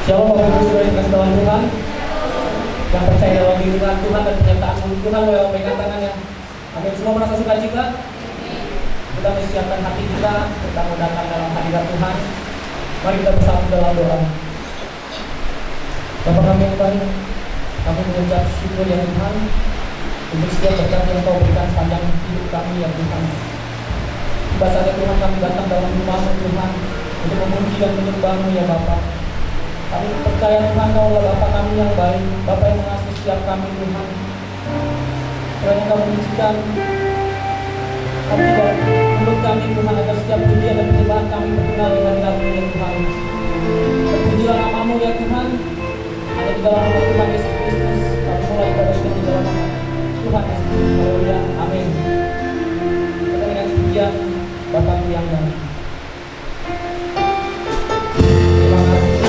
Shalom Bapak Ibu Saudara yang kasih dalam Tuhan, yang percaya dalam firman Tuhan dan penyertaan Tuhan lewat pegangan tangannya. Amin. Semua merasa sukacita. Kita mempersiapkan hati kita, kita mau datang dalam hadirat Tuhan. Mari kita bersatu dalam doa. Bapa kami yang baik, kami mengucap syukur ya Tuhan untuk setiap berkat yang Kau berikan sepanjang hidup kami ya Tuhan. Tiba saatnya Tuhan kami datang dalam rumah-Mu Tuhan untuk memuji dan menyembah-Mu ya Bapa. Kami percaya Tuhan Kau adalah Bapa kami yang baik, Bapa yang mengasihi setiap kami Tuhan. Kiranya Kau mengizinkan kami dan mulut kami Tuhan agar setiap pujian dan penyembahan kami berkenan di hadirat-Mu ya Tuhan. Terpujilah nama-Mu ya Tuhan. Hanya di dalam nama Tuhan Yesus Kristus kami mulai ibadah kita di dalam nama Tuhan Yesus Kristus. Haleluya. Amin. Kita dengan pujian Bapa-Ku yang baik. Terima kasih.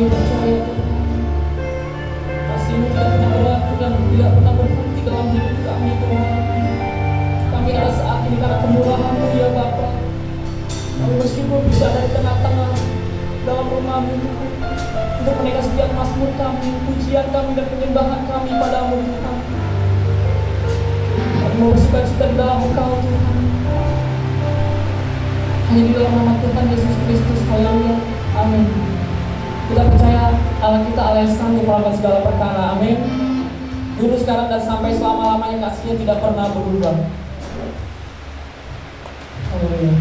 Kami percaya Tuhan, kasih-Mu tidak pernah berlaku dan tidak pernah berhenti dalam hidup kami Tuhan. Kami ada saat ini karena kemurahan-Mu ya Bapa. Kami bersyukur bisa ada di tengah-tengah dalam rumah-Mu untuk menaikkan setiap mazmur kami, pujian kami dan penyembahan kami padamu Tuhan. Kami mau bersuka-cita di dalam Engkau Tuhan. Hanya di dalam nama Tuhan Yesus Kristus, haleluya, amin. Kita percaya Allah kita Allah yang sanggup melakukan segala perkara, amin. Dulu, sekarang, dan sampai selama-lamanya kasih-Nya tidak pernah berubah. Haleluya.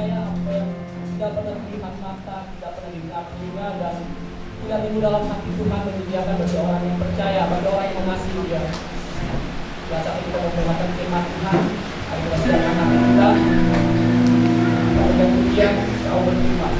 percaya apa yang tidak pernah dilihat mata, tidak pernah didengar telinga, dan tidak timbul dalam hati Tuhan menyediakan bagi orang yang percaya, bagi orang yang mengasihi Dia. Saat kita mendengarkan firman Tuhan, hari kita sedang anak kita, kita pujian, kau berfirman.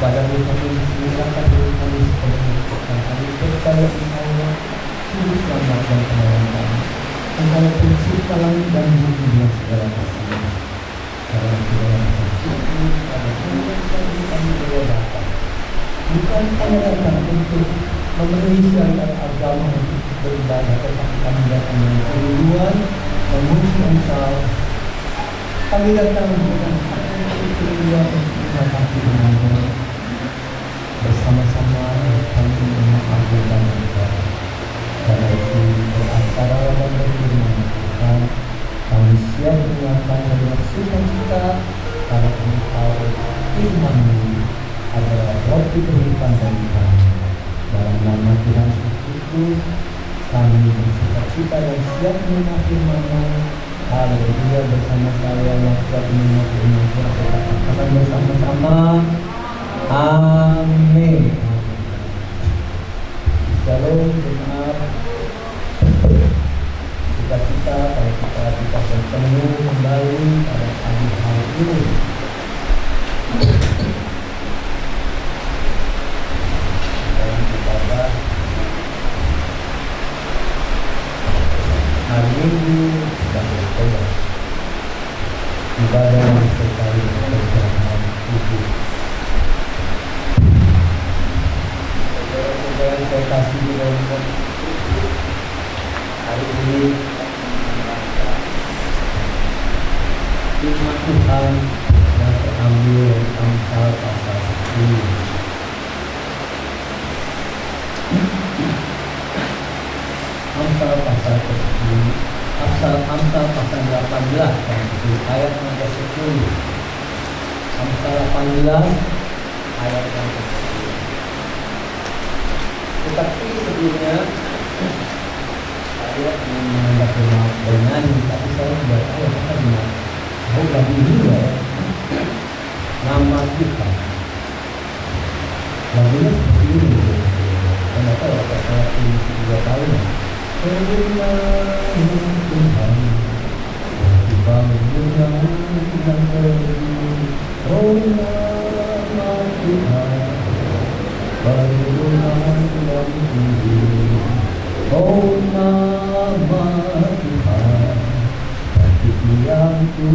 Pada kami silakan kami sepenuhnya dan kami percaya di Allah Juru Selamat dan Penolong kami. Engkau pencipta langit dan bumi dan segala sesuatu. Dalam segala sesuatu pada Tuhan kami berdoa. Bukan hanya datang untuk memenuhi syariat agama untuk beribadah, tetapi kami datang dengan kerinduan memuji Engkau. Kami datang dengan kerinduan untuk menghadapi Engkau. Bersama-sama kami mengagunkan Engkau. Karena itu beracara dan berfirman Tuhan, kami siap mendengarkan dengan sukacita karena kami tahu firman-Mu adalah roti kehidupan bagi kami. Dalam nama Tuhan Yesus kami bersukacita dan siap menerima firman-Mu. Haleluya. Bersama saya yang siap menerima firman-Mu, kita katakan bersama-sama amin. Shalom jemaat. Sukacita kalau kita bisa bertemu kembali pada pagi hari ini. Dalam ibadah hari Minggu kita berdoa. Ibadah yang disertai perjalanan hidup. Saudara-saudara saya kasih di dalam hari ini firman Tuhan yang terambil dari Amsal pasal 10. Amsal pasal 10, Amsal pasal 18 dan itu ayat yang ke-10. Amsal 18 ayat yang ke-10. Tetapi sebelumnya saya ingin menganggap bernyanyi, tapi saya tidak tahu apakah dia tahu lagu ini ya. Nama kita lagunya seperti ini. Saya tidak tahu apakah saya ini juga tahu. Berilah Tuhan dibangun yang berdiri. Oh nama Tuhan berilah yang tinggi. Oh nama Tuhan hati yang ku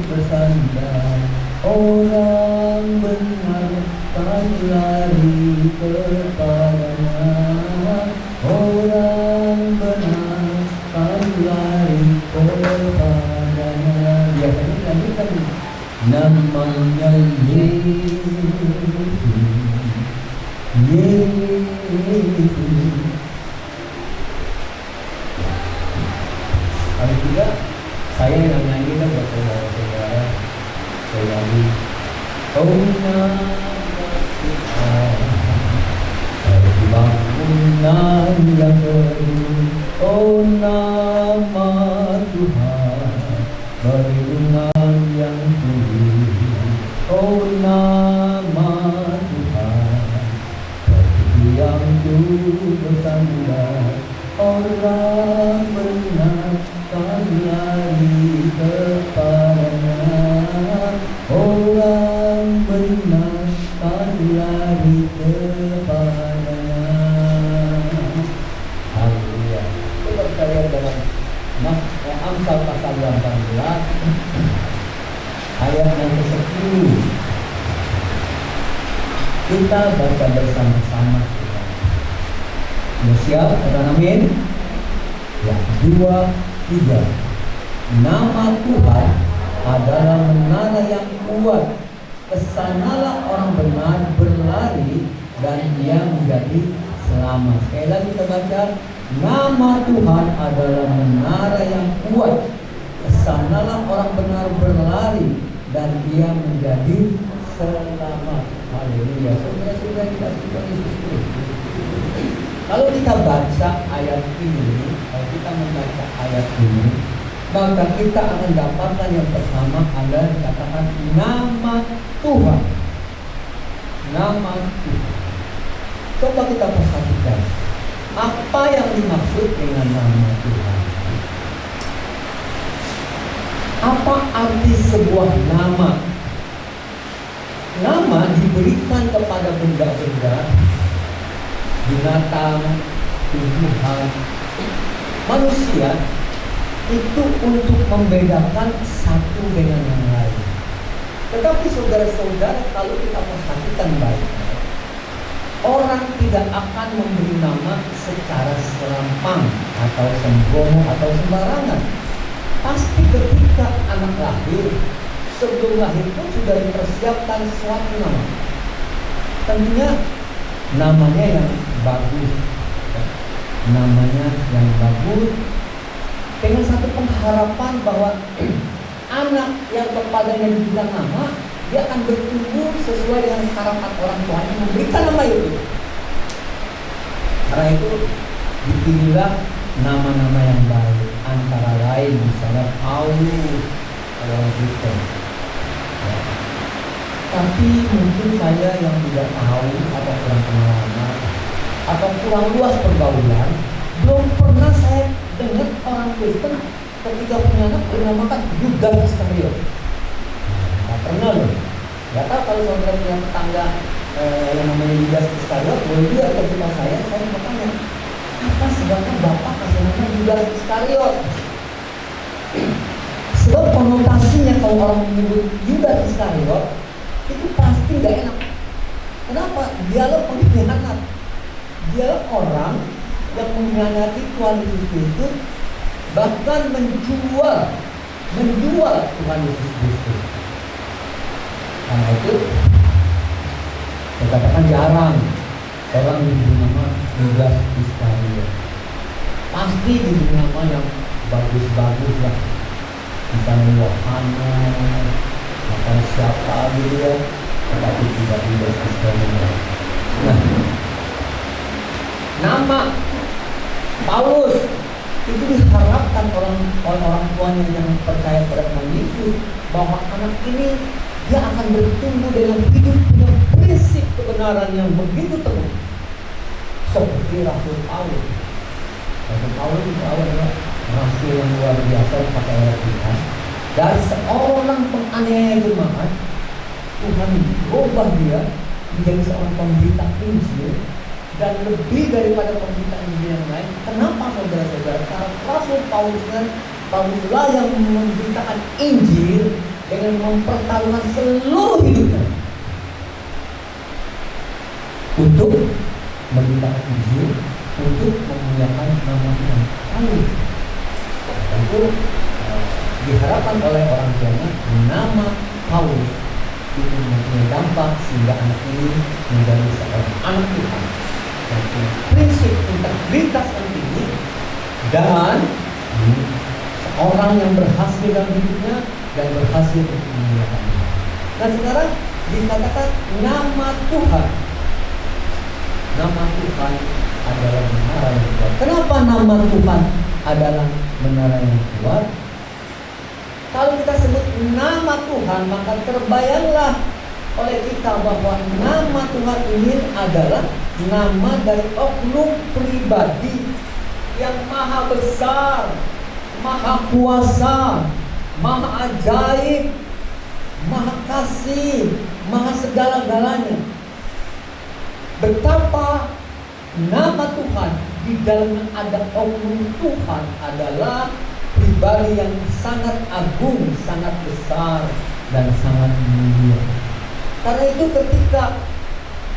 bersandar. Orang benar kan lari kepadanya. Orang benar kan lari kepadanya. Biasanya lagi kan namanya Yesus. Hari juga saya yang nyanyi kan buat saudara-saudara. Saya nyanyi oh nama Tuhan bangunan yang berdiri. Oh nama Tuhan bangunan yang tinggi. Oh nama yang ku bersandar. Orang benar kan lari kepadanya. Orang benar kan lari kepadanya. Haleluya. Coba kita lihat dalam Amsal pasal 18 ayat yang ke-10. Kita baca bersama-sama. Ya, siap? Katakan amin. Ya, 2, 3. Nama Tuhan adalah menara yang kuat. Kesanalah orang benar berlari dan ia menjadi selamat. Sekali lagi kita baca. Nama Tuhan adalah menara yang kuat. Kesanalah orang benar berlari dan ia menjadi selamat. Haleluya. Saudara-saudara kita Tuhan Yesus Kristus. Kalau kita baca ayat ini, kalau kita membaca ayat ini, maka kita akan dapatkan yang pertama adalah dikatakan nama Tuhan. Nama Tuhan. Coba kita perhatikan apa yang dimaksud dengan nama Tuhan. Apa arti sebuah nama? nama diberikan kepada benda-benda, binatang, tumbuhan, manusia itu untuk membedakan satu dengan yang lain. Tetapi saudara-saudara, kalau kita perhatikan baik-baik, orang tidak akan memberi nama secara serampang atau sembrono atau sembarangan. Pasti ketika anak lahir, sebelum lahir pun sudah dipersiapkan suatu nama. Tentunya namanya yang bagus, namanya yang bagus, dengan satu pengharapan bahwa anak yang kepadanya dibilang nama, dia akan bertumbuh sesuai dengan harapan orang tuanya memberikan nama itu. Karena itu dipilihlah nama-nama yang baik, antara lain misalnya Paulus adalah Kristen. Ya. Tapi mungkin saya yang tidak tahu atau kurang pengalaman atau kurang luas pergaulan, belum pernah saya dengar orang Kristen ketika punya anak dinamakan Yudas Iskariot. Nggak pernah loh. Nggak tahu kalau saudara punya tetangga yang namanya Yudas Iskariot, boleh juga ketika saya bertanya, apa sebabnya bapak kasih nama Yudas Iskariot? Sebab konotasinya kalau orang menyebut Yudas Iskariot itu pasti nggak enak. Kenapa? Dialah pengkhianat. Dialah orang yang mengkhianati Tuhan Yesus Kristus, bahkan menjual Tuhan Yesus Kristus. Karena itu saya katakan jarang orang diberi nama Yudas Iskariot. Pasti diberi nama yang bagus-bagus lah, misalnya Yohanes, makan siapa gitu ya, tetapi tidak Yudas Iskariot. Nah, nama Paulus itu diharapkan orang tuanya yang percaya pada Tuhan Yesus bahwa anak ini dia akan bertumbuh dalam hidup dengan prinsip kebenaran yang begitu teguh, seperti Rasul Paulus. Rasul Paulus itu adalah rasul yang luar biasa pakai ayat Tuhan. Dari seorang penganiaya jemaat, Tuhan ubah dia menjadi seorang pemberita Injil, dan lebih daripada pemberita Injil yang lain. Kenapa saudara-saudara? Karena Rasul Pauluslah yang memberitakan Injil dengan mempertaruhkan seluruh hidupnya untuk memberitakan Injil, untuk memuliakan nama Tuhan. Tentu diharapkan oleh orang tuanya nama Paulus itu mempunyai dampak sehingga anak ini menjadi seorang anak Tuhan dan punya prinsip integritas yang tinggi dan seorang yang berhasil dalam hidupnya dan berhasil untuk memuliakan Tuhan. Nah, sekarang dikatakan nama Tuhan. Nama Tuhan adalah menara yang kuat. Kenapa nama Tuhan adalah menara yang kuat? Kalau kita sebut nama Tuhan, maka terbayanglah oleh kita bahwa nama Tuhan ini adalah nama dari oknum pribadi yang maha besar, maha kuasa, maha ajaib, maha kasih, maha segala-galanya. Betapa nama Tuhan di dalamnya ada oknum Tuhan adalah pribadi yang sangat agung, sangat besar, dan sangat mulia. Karena itu ketika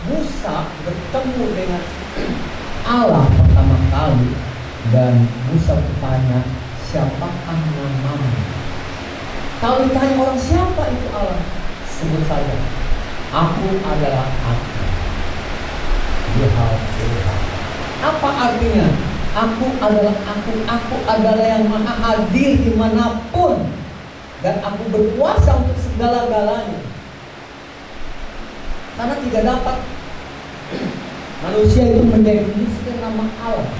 Musa bertemu dengan Allah pertama kali dan Musa bertanya, siapakah namamu? Kalau ditanya orang siapa itu Allah, sebut saja, aku adalah aku. Apa artinya? Aku adalah aku adalah yang maha hadir dimanapun, dan aku berkuasa untuk segala-galanya. Karena tidak dapat manusia itu mendefinisikan nama Allah,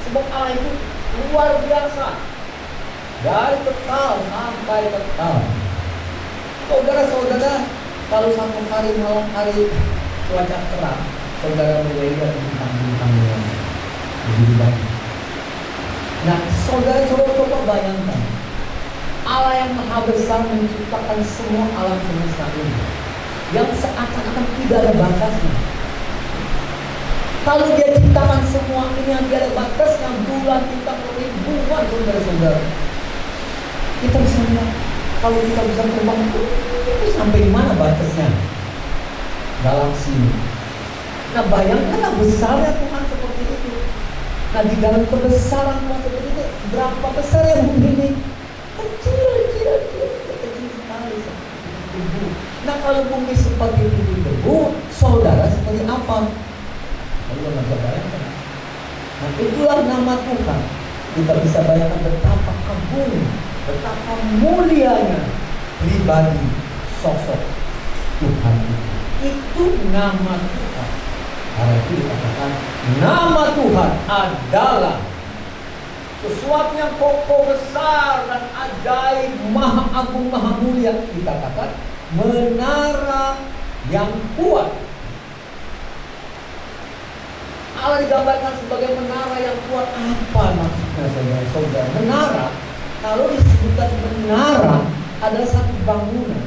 sebab Allah itu luar biasa, dari kekal sampai kekal. Saudara-saudara, kalau satu hari malam hari cuaca cerah, saudara melihat bintang-bintang yang begitu banyak. Nah, saudara-saudara coba bayangkan, Allah yang maha besar menciptakan semua alam semesta ini, yang seakan-akan tidak ada batasnya. Kalau dia ciptakan semua ini yang tidak ada batasnya, bulan, bintang, ribuan saudara-saudara, kita bisa lihat kalau kita bisa terbang itu sampai di mana batasnya galaksi. Nah, bayangkanlah besarnya Tuhan seperti itu. Nah, di dalam kebesaran Tuhan seperti itu, berapa besar yang bumi ini? Kecil sekali. Nah, kalau bumi seperti itu debu, saudara seperti apa? Lalu nggak bisa bayangkan. Nah, itulah nama Tuhan. Kita bisa bayangkan betapa agung, betapa mulianya pribadi sosok Tuhan itu. Itu nama Tuhan. Karena itu dikatakan nama Tuhan adalah sesuatu yang kokoh, besar dan ajaib, maha agung, maha mulia. Dikatakan menara yang kuat. Allah digambarkan sebagai menara yang kuat. Apa maksudnya, saudara-saudara? Menara, kalau disebutkan menara adalah satu bangunan.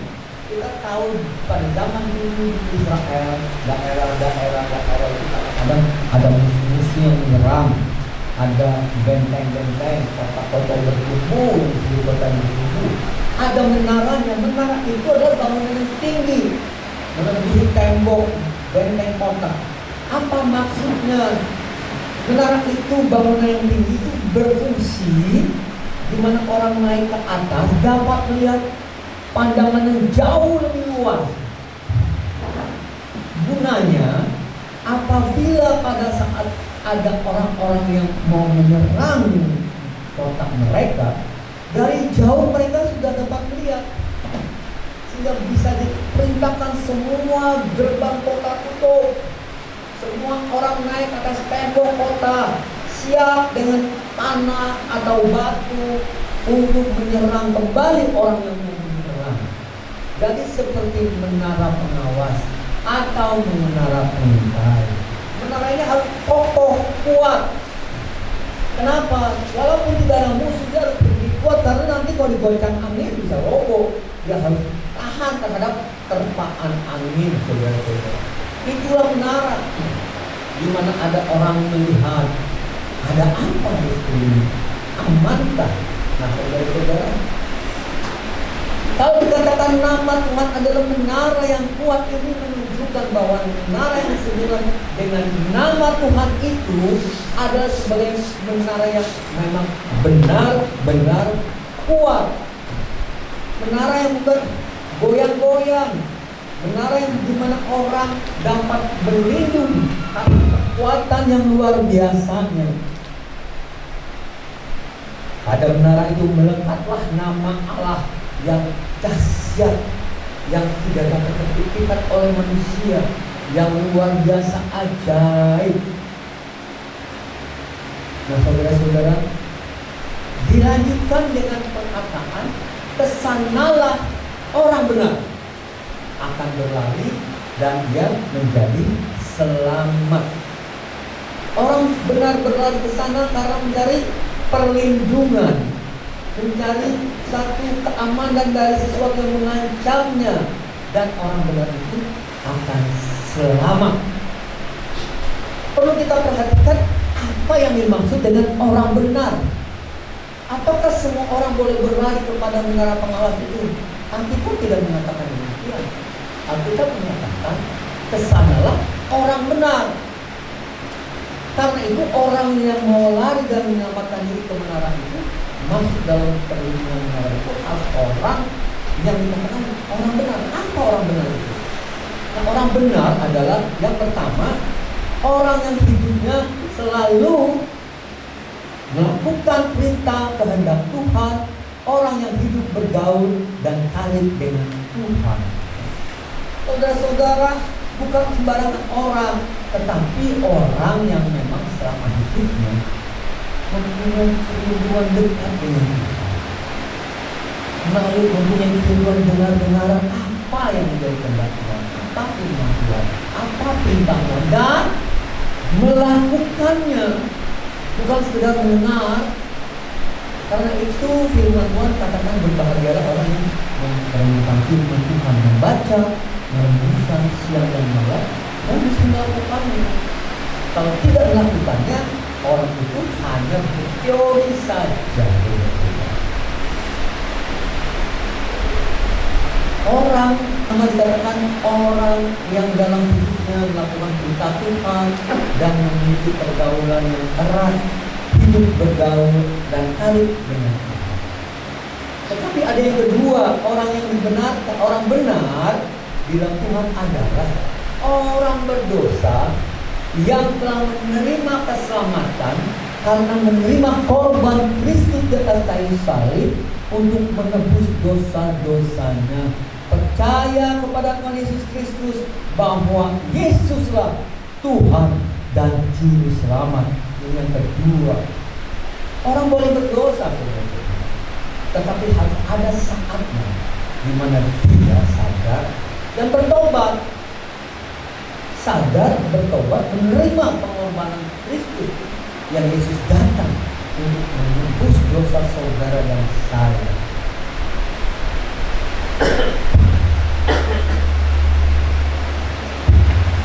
Kita tahu pada zaman dulu di Israel, daerah itu kadang ada musuh-musuh yang menyerang, ada benteng-benteng, kota-kota berkubu, di kota berkubu. Ada menaranya. Menara itu adalah bangunan yang tinggi, melebihi tembok benteng kota. Apa maksudnya? Menara itu, bangunan yang tinggi itu berfungsi di mana orang naik ke atas dapat melihat pandangan yang jauh lebih luas. Gunanya, apabila pada saat ada orang-orang yang mau menyerang kota mereka, dari jauh mereka sudah dapat melihat, sehingga bisa diperintahkan semua gerbang kota tutup, semua orang naik atas tembok kota, siap dengan panah atau batu untuk menyerang kembali orang yang menyerang. Jadi seperti menara pengawas atau menara pengintai. Menara ini harus kokoh, kuat. Kenapa? Walaupun tidak ada musuh, dia harus lebih kuat, karena nanti kalau digoncang angin bisa roboh. Dia harus tahan terhadap terpaan angin, saudara-saudara. Itulah menara, di mana ada orang melihat ada apa di sini, amankah? Nah, saudara-saudara, kalau dikatakan nama Tuhan adalah menara yang kuat, ini menunjukkan bahwa menara yang disebut dengan nama Tuhan itu adalah sebagai menara yang memang benar-benar kuat. Menara yang bukan goyang-goyang, menara yang dimana orang dapat berlindung karena kekuatan yang luar biasanya. Pada menara itu melekatlah nama Allah yang dahsyat, yang tidak dapat terpikirkan oleh manusia, yang luar biasa ajaib. Nah, saudara-saudara, dilanjutkan dengan perkataan, kesanalah orang benar akan berlari dan dia menjadi selamat. Orang benar berlari ke sana karena mencari perlindungan, mencari satu keamanan dari sesuatu yang mengancamnya, dan orang benar itu akan selamat. Perlu kita perhatikan apa yang dimaksud dengan orang benar. Apakah semua orang boleh berlari kepada menara pengawas itu? Alkitab tidak mengatakan demikian. Alkitab mengatakan kesanalah orang benar. Karena itu orang yang mau lari dan menyelamatkan diri ke menara itu, masuk dalam perlindungan menara itu harus orang yang dikatakan orang benar. Apa orang benar itu? Nah, orang benar adalah yang pertama, orang yang hidupnya selalu melakukan perintah kehendak Tuhan, orang yang hidup bergaul dan karib dengan Tuhan. Saudara-saudara, bukan sembarangan orang, tetapi orang yang memang selama hidupnya mempunyai kerinduan dekat dengan Tuhan, lalu mempunyai kerinduan dengar-dengaran apa yang menjadi kehendak Tuhan, apa firman Tuhan, apa perintah Tuhan, dan melakukannya. Bukan sekedar mendengar. Karena itu firman Tuhan katakan berbahagialah orang yang merenungkan firman Tuhan, membaca merenungkan siang dan malam dan bisa melakukannya. Kalau tidak melakukannya, orang itu hanya berteori saja. Orang sama dikatakan orang yang dalam hidupnya melakukan perintah Tuhan dan memiliki pergaulan yang erat, hidup bergaul dan karib dengan Tuhan. Tetapi ada yang kedua, orang yang dibenarkan, orang benar bilang Tuhan adalah orang berdosa yang telah menerima keselamatan karena menerima korban Kristus di atas kayu salib untuk menebus dosa-dosanya. Percaya kepada Tuhan Yesus Kristus bahwa Yesuslah Tuhan dan Juru Selamat. Ini yang kedua. Orang boleh berdosa, tetapi harus ada saatnya di mana dia sadar dan bertobat. Sadar, bertobat, menerima pengorbanan Kristus yang Yesus datang untuk menebus dosa saudara dan saya.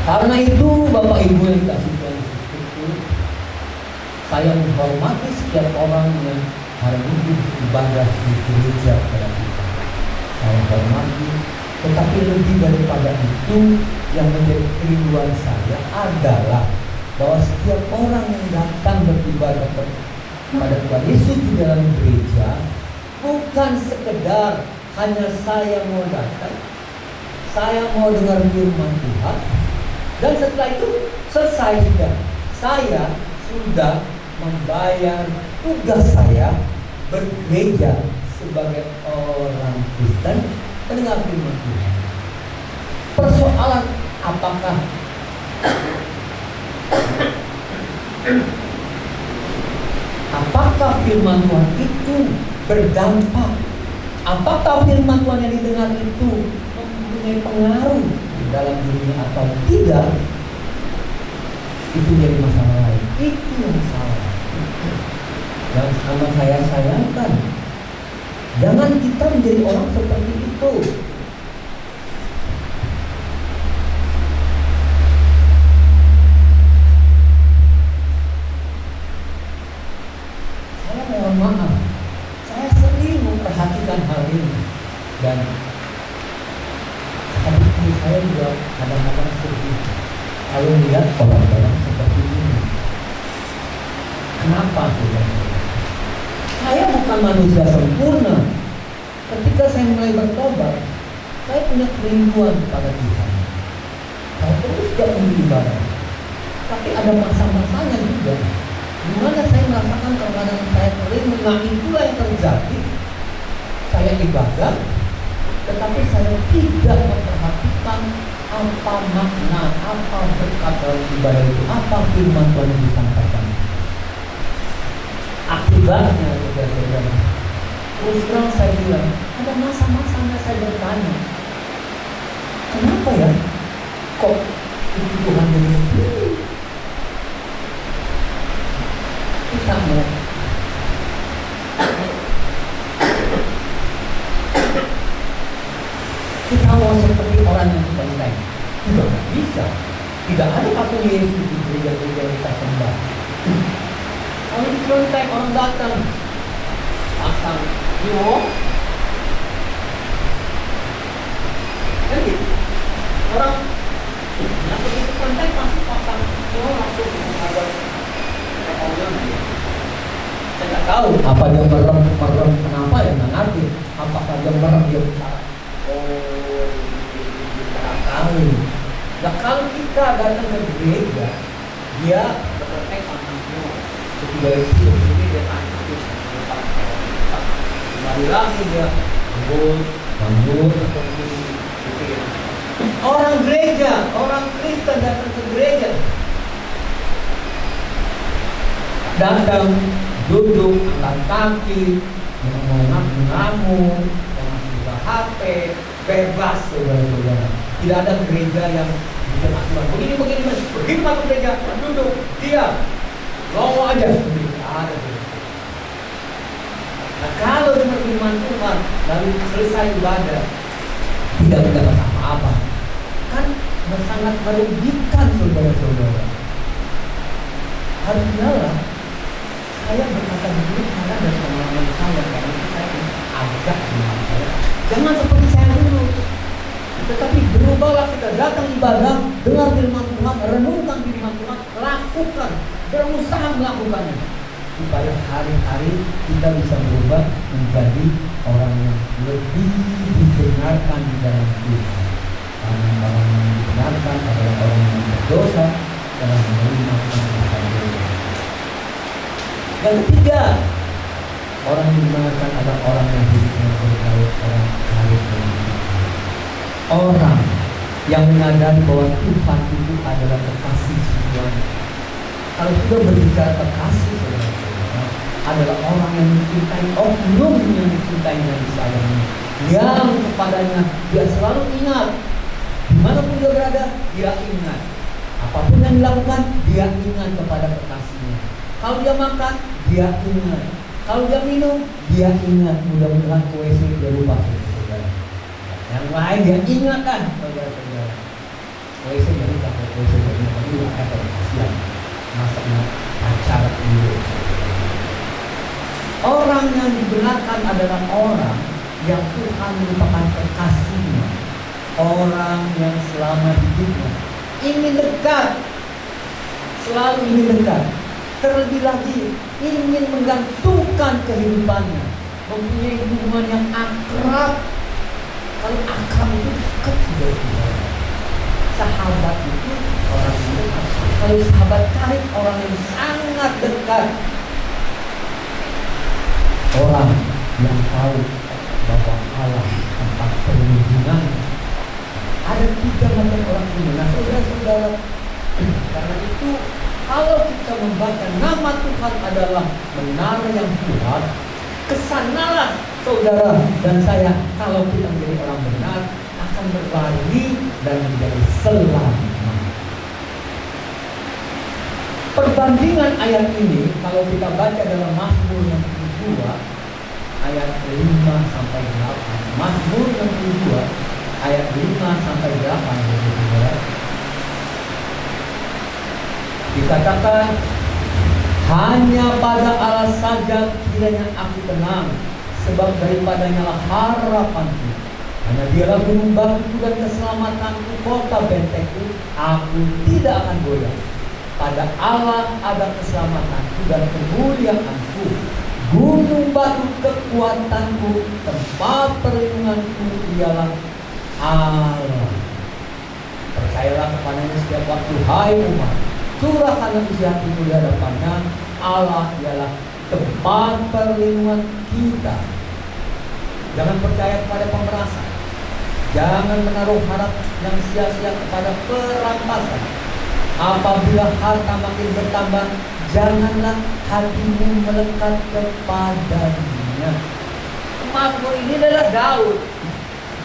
Karena itu Bapak Ibu yang dikasihi Tuhan Yesus Kristus, saya menghormati setiap orang yang hari ini beribadah di gereja pada kita. Saya hormati, tetapi lebih daripada itu yang menjadi kerinduan saya adalah bahwa setiap orang yang datang beribadah kepada Tuhan Yesus di dalam gereja bukan sekedar hanya saya mau datang, saya mau dengar firman Tuhan, dan setelah itu selesai sudah. Saya sudah membayar tugas saya bergereja sebagai orang Kristen mendengar firman Tuhan. Persoalan apakah firman Tuhan itu berdampak? Apakah firman Tuhan yang didengar itu mempunyai pengaruh dalam dirinya atau tidak? Itu jadi masalah lain. Itu yang salah. Dan sama saya sayangkan, jangan kita menjadi orang seperti itu. Saya mohon maaf, saya sering memperhatikan hal ini, dan hati saya juga kadang-kadang sedih kalau melihat orang-orang seperti ini. Kenapa saudara? Saya bukan manusia sempurna. Ketika saya mulai bertobat, saya punya kerinduan kepada Tuhan. Saya terus tidak beribadah. Tapi ada masa-masanya juga, di mana saya merasakan kadang-kadang saya kering. Nah, itulah yang terjadi. Saya ibadah, tetapi saya tidak memperhatikan apa makna, apa berkat dalam ibadah itu, apa firman Tuhan yang disampaikan. Akibatnya, saudara-saudara, terus terang saya bilang, ada masa-masanya saya bertanya, kenapa ya kok itu Tuhan begitu? Kita mau seperti orang yang kelenteng, tidak bisa. Tidak ada patung Yesus di gereja-gereja yang kita sembah. Kalau di kelenteng orang datang pasang yo, kan gitu. Orang yang begitu kelenteng pasti pasang yo langsung menghadap orang dia. Saya nggak tahu apa dia merem kenapa ya, nggak ngerti. Apakah dia merem dia kali. Nah, kalau kita datang ke gereja, dia berkelenteng pasang yo. Sudah itu, ini dia tanya terus kembali lagi dia bangun atau gitu ya. Orang gereja, orang Kristen datang ke gereja, datang duduk angkat kaki, mengamu, buka HP, bebas saudara-saudara. Tidak ada gereja yang bikin aturan begini masuk gereja, duduk, diam, ngomong aja, ada. Nah, kalau dengar firman Tuhan lalu selesai ibadah, tidak mendapat apa-apa, sangat merugikan saudara-saudara. Harusnya saya berkata begitu karena dari pengalaman saya, karena itu saya ajak dengan saya. Jangan seperti saya dulu. Tetapi berubahlah, kita datang ibadah, dengar firman Tuhan, renungkan firman Tuhan, lakukan, berusaha melakukannya, supaya hari-hari kita bisa berubah menjadi orang yang lebih didengarkan di dalam Tuhan. Karena orang yang dibenarkan adalah orang yang berdosa dalam menerima pengampunan dosa. Yang ketiga, orang yang dibenarkan adalah orang yang hidupnya berkait, orang kaya dengan Tuhan. Orang yang menyadari bahwa Tuhan itu adalah kekasih semuanya. Kalau sudah berbicara kekasih, saudara-saudara, adalah orang yang mencintai, oknum yang dicintai dan disayangi, yang kepadanya dia selalu ingat. Dimanapun dia berada, dia ingat. Apapun yang dilakukan, dia ingat kepada kekasihnya. Kalau dia makan, dia ingat. Kalau dia minum, dia ingat. Mudah-mudahan ke WC dia lupa, saudara. Yang lain dia ingatkan, saudara-saudara. WC dia lupa, WC dia lupa. Ini kata kasihan. Masaknya acara dulu. Orang yang dibenarkan adalah orang yang Tuhan merupakan kekasihnya. Orang yang selama hidupnya ingin dekat, selalu ingin dekat, terlebih lagi ingin menggantungkan kehidupannya, mempunyai hubungan yang akrab. Kalau akrab itu dekat, saudara. Sahabat itu orang yang dekat. Kalau sahabat karib, orang yang sangat dekat. Orang yang tahu bahwa Allah tempat perlindungan. Ada 3 macam orang ini. Nah, saudara-saudara, karena itu kalau kita membaca nama Tuhan adalah menara yang kuat, kesanalah saudara dan saya, kalau kita menjadi orang benar, akan berlari dan menjadi selamat. Perbandingan ayat ini kalau kita baca dalam Mazmur 62 ayat 5 sampai 8. Mazmur 62 ayat 5 sampai 8, saudara. Dikatakan, hanya pada Allah saja kiranya aku tenang, sebab daripadanya lah harapanku. Hanya dialah gunung batuku dan keselamatanku, kota bentengku, aku tidak akan goyah. Pada Allah ada keselamatanku dan kemuliaanku, gunung batu kekuatanku, tempat perlindunganku ialah Allah. Percayalah kepadanya setiap waktu, hai umat. Curahkanlah isi hatimu di hadapannya. Allah ialah tempat perlindungan kita. Jangan percaya kepada pemerasan. Jangan menaruh harap yang sia-sia kepada perampasan. Apabila harta makin bertambah, janganlah hatimu melekat kepadanya. Mazmur ini adalah Daud.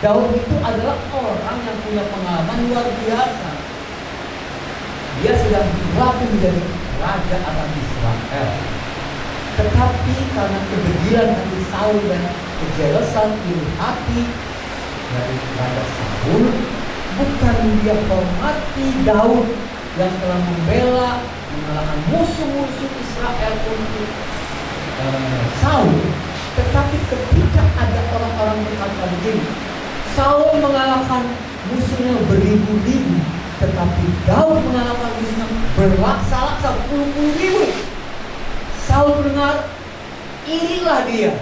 Daud itu adalah orang yang punya pengalaman luar biasa. Dia sudah berlatih menjadi raja atas Israel. Tetapi karena kebencian hati Saul dan kejelesan iri hati dari Raja Saul, bukan dia hormati Daud yang telah membela, mengalahkan musuh-musuh Israel untuk Saul. Tetapi ketika ada orang-orang berkata begini, Saul mengalahkan musuhnya beribu-ribu, tetapi Daud mengalahkan musuhnya berlaksa-laksa puluh-puluh ribu. Saul mendengar, irilah dia,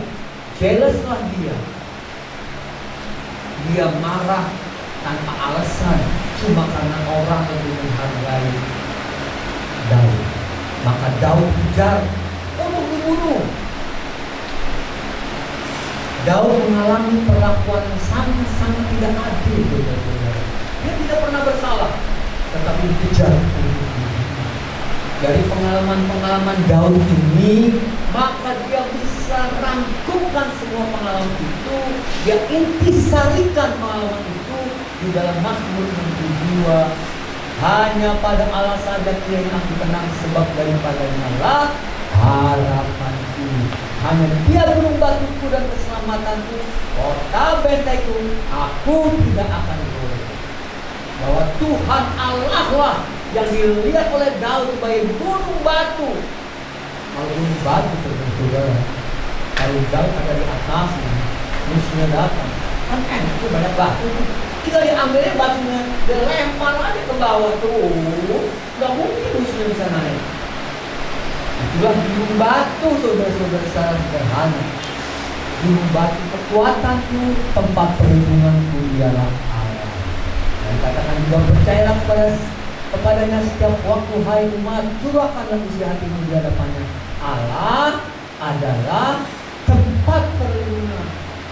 jealouslah dia. Dia marah tanpa alasan, cuma karena orang lebih menghargai Daud. Maka Daud kejar untuk dibunuh. Daud mengalami perlakuan yang sangat-sangat tidak adil, saudara-saudara. Dia tidak pernah bersalah, tetapi dikejar. Dari pengalaman-pengalaman Daud ini, maka dia bisa rangkumkan semua pengalaman itu, dia intisarikan pengalaman itu di dalam Mazmur 62. Hanya pada Allah saja kiranya aku tenang, sebab daripadanya lah harapanku. Hanya dia gunung batuku dan keselamatanku, kota bentengku, aku tidak akan goyah. bahwa Tuhan Allah lah yang dilihat oleh Daud sebagai gunung batu. Kalau gunung batu, saudara, kalau Daud ada di atasnya, musuhnya datang, kan itu banyak batu. Kita diambilnya batunya, dilempar aja ke bawah tuh, nggak mungkin musuhnya bisa naik. Itulah gunung batu, saudara-saudara, secara sederhana. Gunung batu kekuatanku, tempat perlindunganku ialah Allah. Dan katakan juga percayalah kepadanya setiap waktu, hai umat, curahkanlah isi hatimu di hadapannya. Allah adalah tempat perlindungan.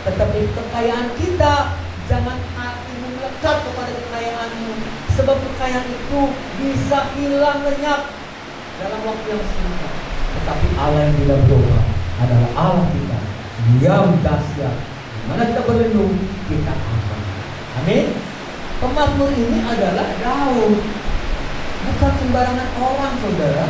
Tetapi kekayaan kita, jangan hatimu melekat kepada kekayaanmu, sebab kekayaan itu bisa hilang lenyap dalam waktu yang singkat. Tetapi Allah yang tidak berubah adalah Allah kita, diam dahsyat, di mana kita berlindung, kita aman. Amin. Pemazmur ini adalah Daud, bukan sembarangan orang, saudara,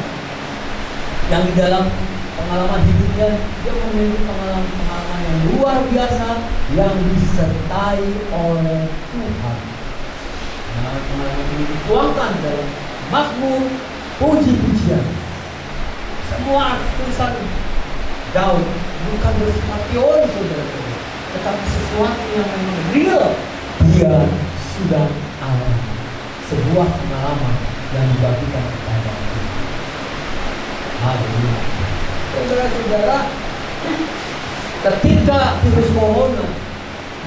yang di dalam pengalaman hidupnya dia memiliki pengalaman yang luar biasa yang disertai oleh Tuhan. Nah, pengalaman ini dituangkan dalam Mazmur, puji-pujian. Semua tulisan Daud bukan bersifat teori, saudara-saudara, tetapi sesuatu yang memang real. Dia sudah alami sebuah pengalaman yang dibagikan kepada kita. Haleluya. Saudara-saudara, ketika virus corona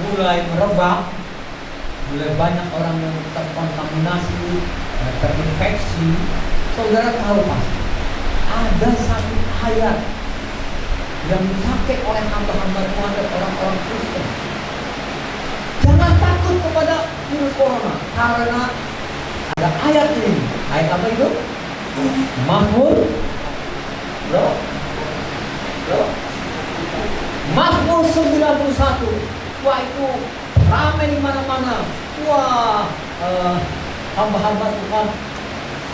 mulai merebak, mulai banyak orang yang terkontaminasi, terinfeksi, saudara tahu pasti ada satu ayat yang dipakai oleh hamba-hamba Tuhan dan orang-orang Kristen. Jangan takut kepada virus corona, karena ada ayat ini. Ayat apa itu? Mazmur Mazmur 91. Wah, itu ramai di mana-mana. Wah, hamba-hamba Tuhan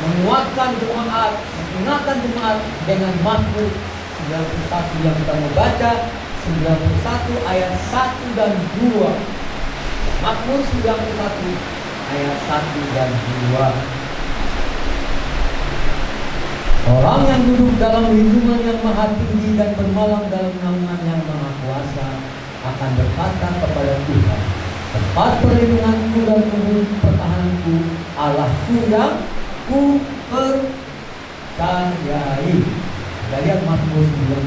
menguatkan jemaat, mengingatkan jemaat dengan Mazmur 91 yang kita mau baca, 91 ayat 1 dan 2. Mazmur 91 ayat 1 dan 2. Orang yang duduk dalam lindungan yang maha tinggi dan bermalam dalam naungan yang maha kuasa akan berkata kepada Tuhan, tempat perlindunganku dan gunung pertahananku, Allahku yang ku percayai. Kita lihat Mazmur 91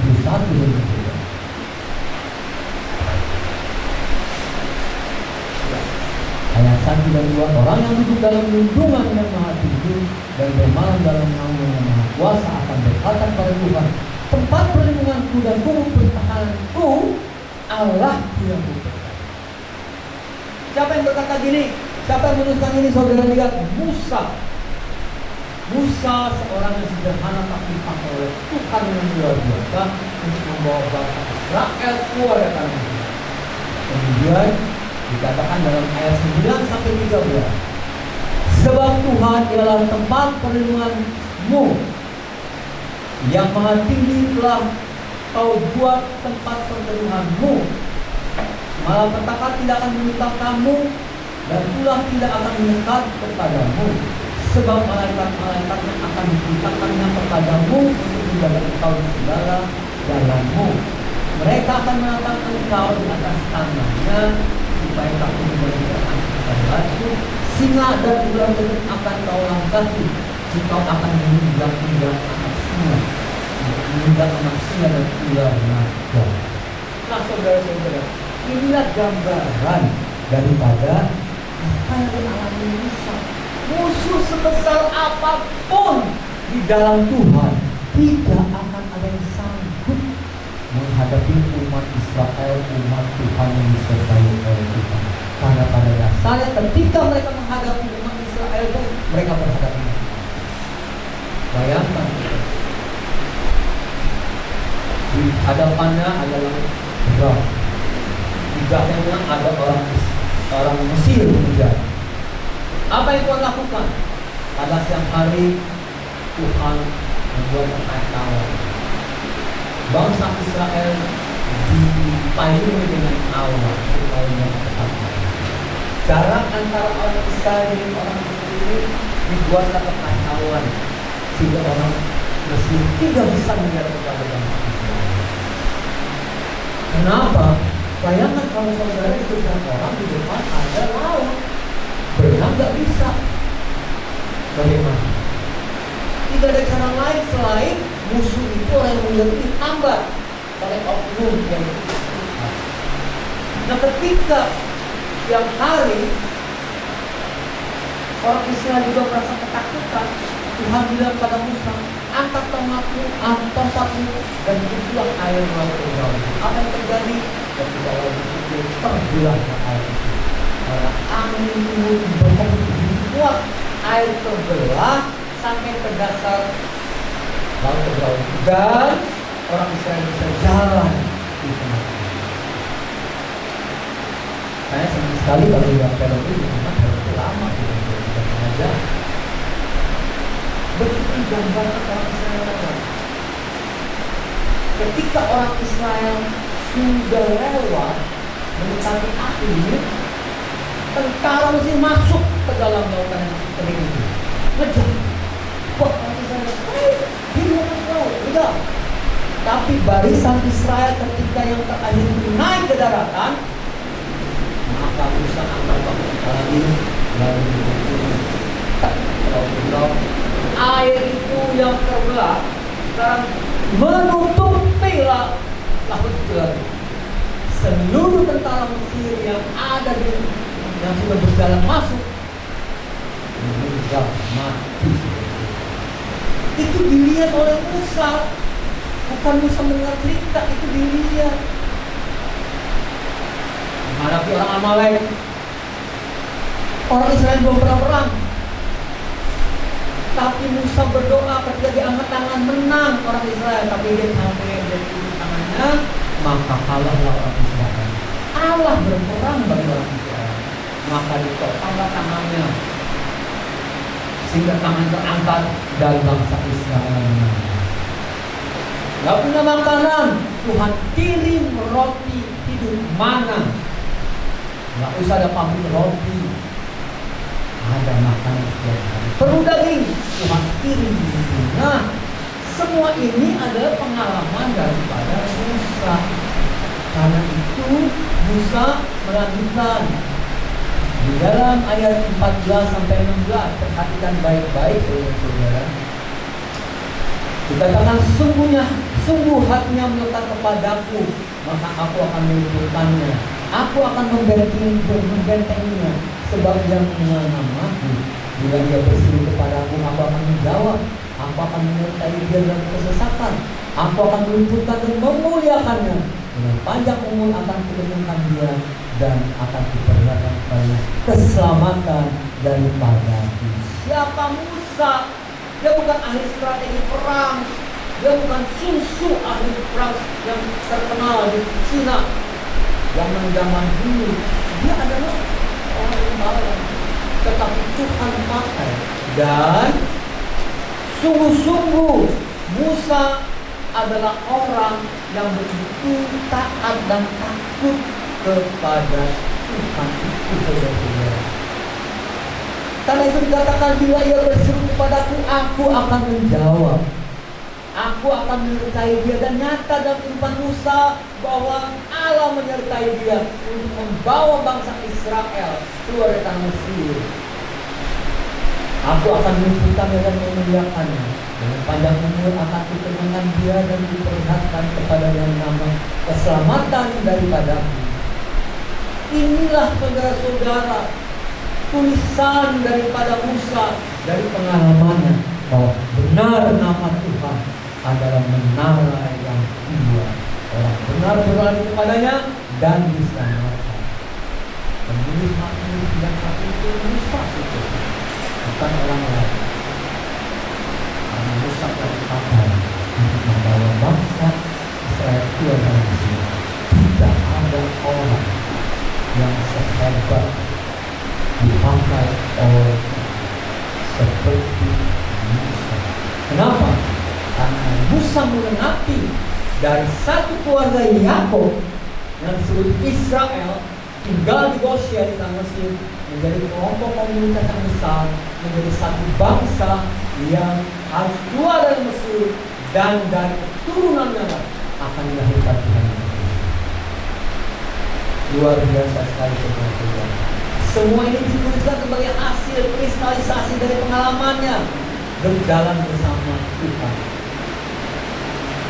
ayat 1 dan 2. Orang yang duduk dalam lindungan yang maha tinggi dan bermalam dalam naungan yang maha kuasa akan berkata kepada Tuhan, tempat perlindunganku dan gunung pertahananku, Allah yang ku percayai. Siapa yang berkata gini? Siapa yang menuliskan ini? Saudara lihat, Musa seorang yang sederhana tapi dipakai oleh Tuhan yang luar biasa untuk membawa bangsa Israel keluar dari tanah Mesir. Kemudian dikatakan dalam ayat 9 sampai 13, sebab Tuhan ialah tempat perlindunganmu, yang maha tinggi telah kau buat tempat perlindunganmu. Malapetaka tidak akan menimpa kamu, dan ulah tidak akan mendekat kepadamu, sebab malaikat-malaikatnya akan diperintahkannya kepadamu untuk menjaga engkau di segala jalanmu. Mereka akan menatang engkau di atas tangannya, supaya kamu memberikan batu, singa dan ular belut akan kau langkahi. Engkau akan menginjak anak singa, menginjak anak singa dan ular naga. Nah, saudara-saudara, inilah gambaran daripada apa yang dialami Musa. Musuh sebesar apapun di dalam Tuhan tidak akan ada yang sanggup menghadapi umat Israel, umat Tuhan yang disertai oleh Tuhan. Karena pada dasarnya ketika mereka menghadapi umat Israel itu mereka berhadapan. Bayangkan, di hadapannya adalah Fir'aun, di belakangnya ada orang Mesir mengejar. Apa yang Tuhan lakukan? Pada siang hari Tuhan membuat air tawar. Bangsa Israel dipayungi dengan awan supaya mereka tetap. Jarak antara orang Israel dengan orang Mesir ini dibuatlah kekacauan sehingga orang Mesir tidak bisa melihat kepada bangsa Israel. Kenapa? Bayangkan kalau saudara itu orang di depan ada laut, berenang nggak bisa. Bagaimana? Tidak ada cara lain selain musuh itu orang yang menjadi ditambah oleh oknum yang itu. Nah, ketika siang hari orang Israel juga merasa ketakutan, Tuhan bilang pada Musa, angkat tongkatmu dan itulah air laut berlalu. Apa yang terjadi? Ketika laut itu terbelah ke air itu. Karena angin timur begitu kuat, air terbelah sampai ke dasar laut berlalu. Dan orang Israel bisa jalan di tengah. Saya senang sekali kalau lihat film ini, karena film itu lama gitu, tidak sengaja. Begitu digambarkan orang Israel lewat. Ketika orang Israel sudah lewat mendekati akhir, tentara Mesir masuk ke dalam lautan yang kering itu, ngejar. Wah, orang Israel, dia akan laut, tidak. Tapi barisan Israel ketika yang terakhir naik ke daratan, maka Musa angkat tongkat ini lalu air itu yang terbelah sekarang menutupi laut gelap. Seluruh tentara Mesir yang ada yang sudah berjalan masuk meninggal mati. Itu dilihat oleh Musa, bukan Musa mendengar cerita, itu dilihat. Menghadapi orang Amalek, orang Israel belum pernah perang, tapi Musa berdoa ketika diangkat tangan menang orang Israel, tapi dia sampai dia turun tangannya, maka kalahlah orang Israel. Allah berperang bagi orang Israel, maka ditopanglah tangannya sehingga tangan terangkat dari bangsa Israel. Gak punya makanan, Tuhan kirim roti hidup mana. Gak usah ada pabrik roti, ada makanan setiap hari. Perlu daging, Tuhan kirim. Nah, semua ini adalah pengalaman daripada Musa. Karena itu Musa melanjutkan di dalam ayat 14 sampai 16. Perhatikan baik-baik, saudara. Dikatakan sungguh hatinya melekat kepadaku, maka aku akan meluputkannya. Aku akan membentenginya, sebab dia mengenal namaku. Bila dia berseru kepadaku, aku akan menjawab. Aku akan menyertai dia dalam kesesatan. Aku akan meluputkan dan memuliakannya. Dengan panjang umur akan kutemukan dia, dan akan kuperlihatkan kepadanya keselamatan daripada dia. Siapa Musa? Dia bukan ahli strategi perang. Dia bukan susu ahli perang yang terkenal di Cina zaman dulu. Dia adalah orang yang malang, tetapi Tuhan pakai. Dan sungguh-sungguh Musa adalah orang yang begitu taat dan takut kepada Tuhan itu, saudara-saudara. Karena itu dikatakan, bila ia berseru kepadaku, aku akan menjawab. Aku akan menyertai dia. Dan nyata dalam kehidupan Musa bahwa Allah menyertai dia untuk membawa bangsa Israel keluar dari tanah Mesir. Aku akan meluputkannya dan memuliakannya. Dengan panjang umur akan kutemukan dia dan diperlihatkan kepada yang nama keselamatan daripadaku. Inilah saudara-saudara tulisan daripada Musa dari pengalamannya, bahwa benar nama Tuhan adalah menara yang kuat. Orang benar berlari kepadanya dan diselamatkan. Penulis yang satu itu Musa itu, bukan orang lain. Karena Musa dari kapal untuk membawa bangsa Israel keluar dari Mesir. Tidak ada orang yang sehebat dipakai oleh seperti Musa. Kenapa? Karena Musa menenapi dari satu keluarga Yakub yang disebut Israel tinggal di Goshen di tanah Mesir, menjadi kelompok komunitas yang besar, menjadi satu bangsa yang harus keluar dari Mesir, dan dari keturunannya akan dilahirkan Tuhan. Luar biasa sekali saudara-saudara. Semua ini dituliskan sebagai hasil kristalisasi dari pengalamannya berjalan bersama Tuhan.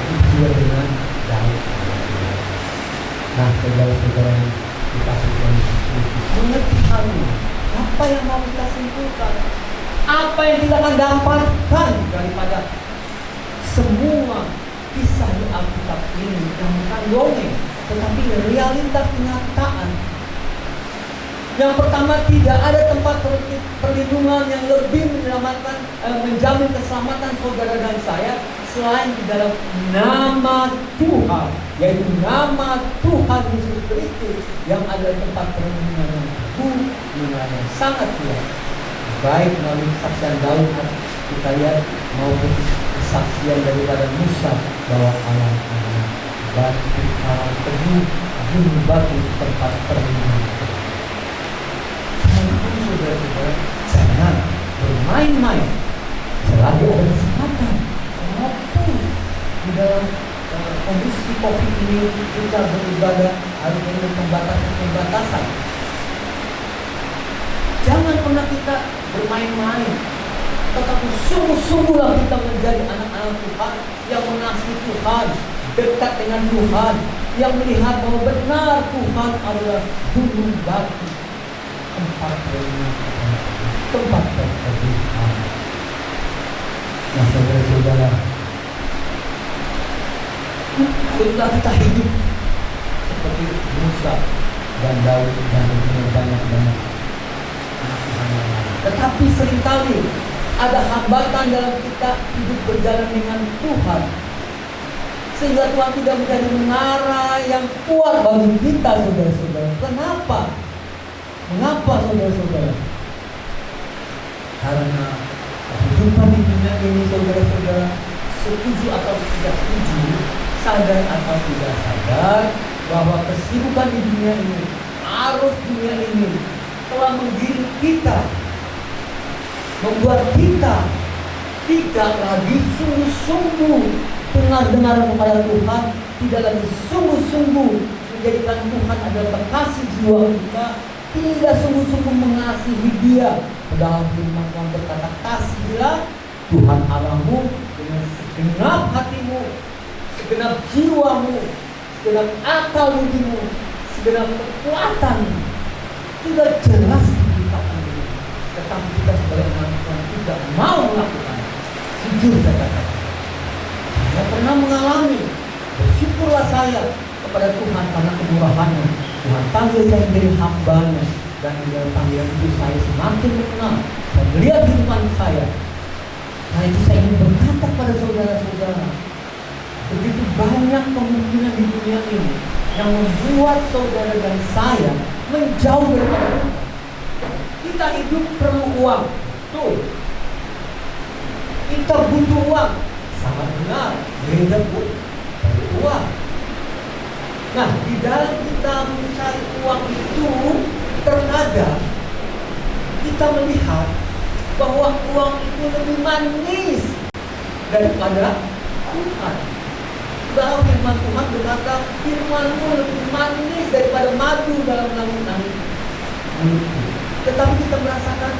Itu juga dengan Daud. Nah, saudara-saudara yang dikasih Tuhan Yesus, mengerti hal ini. Apa yang mau kita simpulkan? Apa yang kita akan dapatkan daripada semua kisah di Alkitab ini yang bukan dongeng, tetapi realitas kenyataan. Yang pertama, tidak ada tempat perlindungan yang lebih menyelamatkan, menjamin keselamatan saudara dan saya selain di dalam nama Tuhan, yaitu nama Tuhan Yesus Kristus yang adalah tempat perlindungan yang sangat kuat, baik melalui kesaksian Daud kita lihat maupun kesaksian daripada Musa bahwa Allah adalah batu karang teguh, gunung batu tempat perlindungan. Saudara-saudara, jangan bermain-main selagi ada kesempatan. Maupun di dalam kondisi COVID ini kita beribadah harus dengan pembatasan. Jangan pernah kita bermain-main, tetapi sungguh-sungguhlah kita menjadi anak-anak Tuhan yang mengasihi Tuhan, dekat dengan Tuhan, yang melihat bahwa benar Tuhan adalah gunung batu, tempat perlindungan, tempat perlindungan. Nah, saudara-saudara, marilah kita hidup seperti Musa dan Daud dan banyak anak Tuhan yang lain. Tetapi seringkali ada hambatan dalam kita hidup berjalan dengan Tuhan, sehingga Tuhan tidak menjadi menara yang kuat bagi kita, saudara-saudara. Kenapa? Mengapa, saudara-saudara? Karena kehidupan di dunia ini, saudara-saudara, setuju atau tidak setuju, sadar atau tidak sadar, bahwa kesibukan di dunia ini, arus dunia ini telah menggiring kita, membuat kita tidak lagi sungguh-sungguh dengar kepada Tuhan, tidak lagi sungguh-sungguh menjadikan Tuhan adalah kekasih jiwa kita, tidak sungguh-sungguh mengasihi Dia. Padahal firman Tuhan berkata, kasihilah Tuhan Allahmu dengan segenap hatimu, segenap jiwamu, segenap akal budimu, segenap kekuatanmu. Sudah jelas diberitakan ini, tetapi kita sebagai anak Tuhan tidak mau melakukan. Jujur saya katakan, saya pernah mengalami. Bersyukurlah saya kepada Tuhan karena kemurahannya. Tuhan panggil saya menjadi hamba-Nya, dan di dalam panggilan itu saya semakin mengenal. Saya melihat kehidupan saya. Karena itu saya ingin berkata kepada saudara-saudara, begitu banyak kemungkinan di dunia ini yang membuat saudara dan saya menjauh dari Tuhan. Kita hidup perlu uang, betul. Kita butuh uang, sangat benar. Gereja pun perlu uang. Nah, di dalam kita mencari uang itu, terkadang kita melihat bahwa uang itu lebih manis daripada Tuhan. Bahwa firman Tuhan berkata, firman-Mu lebih manis daripada madu dalam langit-langit. Tetapi kita merasakan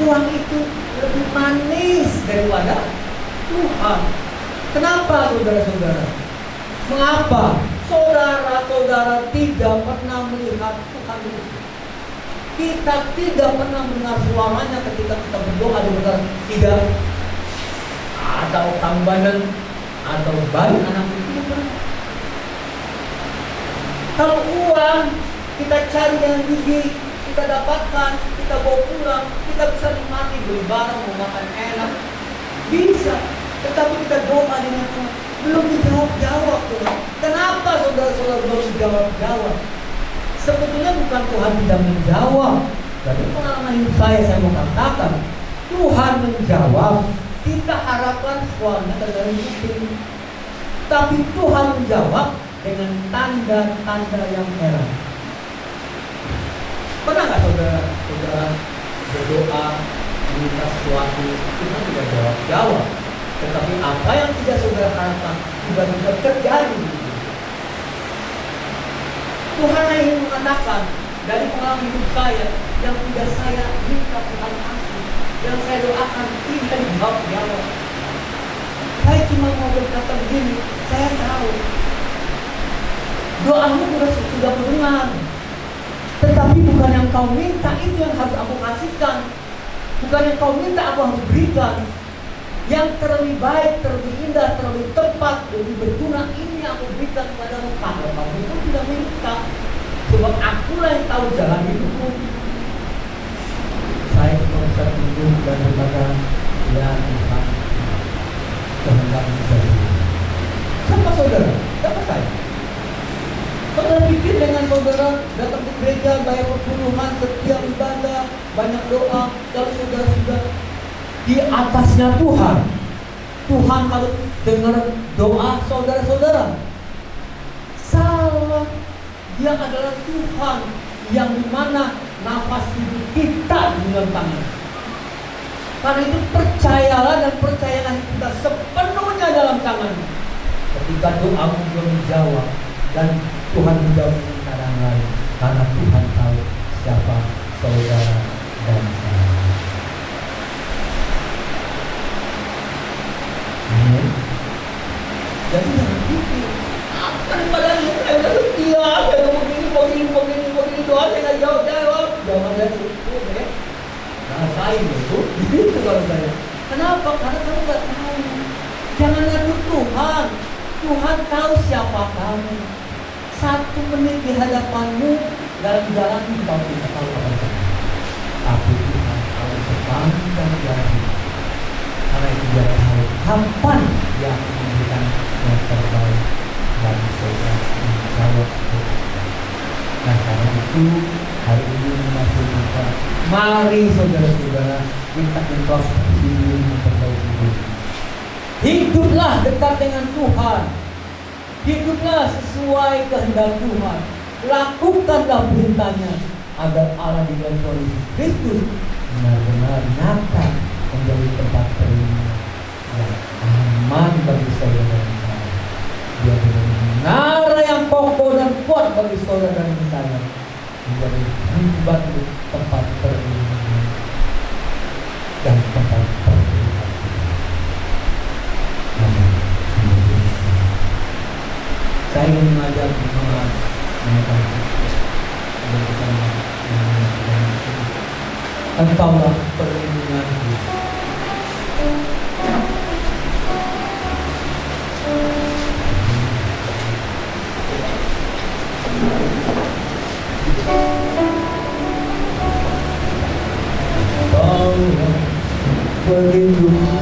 uang itu lebih manis daripada Tuhan. Kenapa, saudara-saudara? Mengapa saudara-saudara tidak pernah melihat Tuhan Yesus? Kita tidak pernah mendengar suaranya ketika kita berdoa di berkata, tidak atau tambahan atau bayi anak itu. Kalau uang kita cari dengan gigi, kita dapatkan, kita bawa pulang, kita bisa nikmati, beli barang, mau makan enak, bisa. Tetapi kita doa dengan Tuhan, belum dijawab Tuhan. Kenapa saudara-saudara belum dijawab? Sebetulnya bukan Tuhan tidak menjawab. Dari pengalaman hidup saya mau katakan, Tuhan menjawab. Kita harapkan suaranya terdengar mungkin, tapi Tuhan menjawab dengan tanda-tanda yang heran. Pernah nggak saudara berdoa minta sesuatu, Tuhan tidak jawab. Tetapi apa yang tidak saudara harapkan tiba-tiba terjadi. Tuhan ingin mengatakan dari pengalaman hidup saya, yang tidak saya minta Tuhan kasih, yang saya doakan tidak dijawab. Saya cuma mau berkata begini, saya tahu doamu sudah mendengar, tetapi bukan yang kau minta itu yang harus aku kasihkan, bukan yang kau minta aku harus berikan. Yang terlebih baik, terlebih indah, terlebih tepat, lebih berguna ini yang aku berikan kepadamu. Kalau kamu itu tidak minta, sebab akulah yang tahu jalan hidupmu. Saya cuma bisa tunduk dan berkata, ya Tuhan, kehendakmu saja. Siapa saudara? Siapa saya? Saudara pikir dengan saudara datang ke gereja, bayar perpuluhan, setiap ibadah, banyak doa, lalu saudara sudah di atasnya Tuhan. Tuhan kalau dengar doa saudara-saudara, salah. Dia adalah Tuhan yang dimana nafas hidup kita di dalam tangan. Karena itu percayalah dan percayalah kita sepenuhnya dalam tangan. Ketika doamu belum dijawab dan Tuhan menjawab dengan cara lain, karena Tuhan tahu siapa saudara dan saya. Jadi jangan pikir daripada saya udah setia, saya begini doa saya nggak jawab. Jawabannya itu ya, rasain itu. Itu kalau saya. Kenapa? Karena kamu nggak tahu. Jangan ngadu Tuhan. Tuhan tahu siapa kamu. 1 menit di hadapanmu dalam jalan kau tidak tahu apa. Tapi Tuhan tahu sepanjang jalan. Karena itu dia tahu kapan dia akan memberikan yang terbaik bagi saudara menjawab doa. Nah karena itu hari ini masih kita, mari saudara-saudara minta introspeksi memperbaiki hidup. Hiduplah dekat dengan Tuhan. Hiduplah sesuai kehendak Tuhan. Lakukanlah perintahnya agar Allah di dalam Kristus benar-benar nyata menjadi tempat perlindungan yang aman bagi saudara dan saya. Dia benar-benar yang kokoh dan kuat bagi saudara dan saya, menjadi tempat perlindungan dan tempat perlindungan. Saya ingin mengajak jemaat engkaulah perlindunganku. Engkaulah perlindunganku.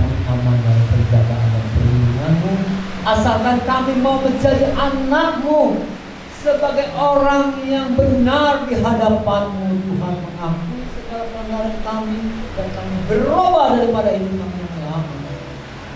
kami aman dalam penjagaan dan perlindungan-Mu. Asalkan kami mau menjadi anak-Mu, sebagai orang yang benar di hadapan-Mu. Tuhan, mengampuni segala pelanggaran kami, dan kami berubah daripada hidup kami yang lama,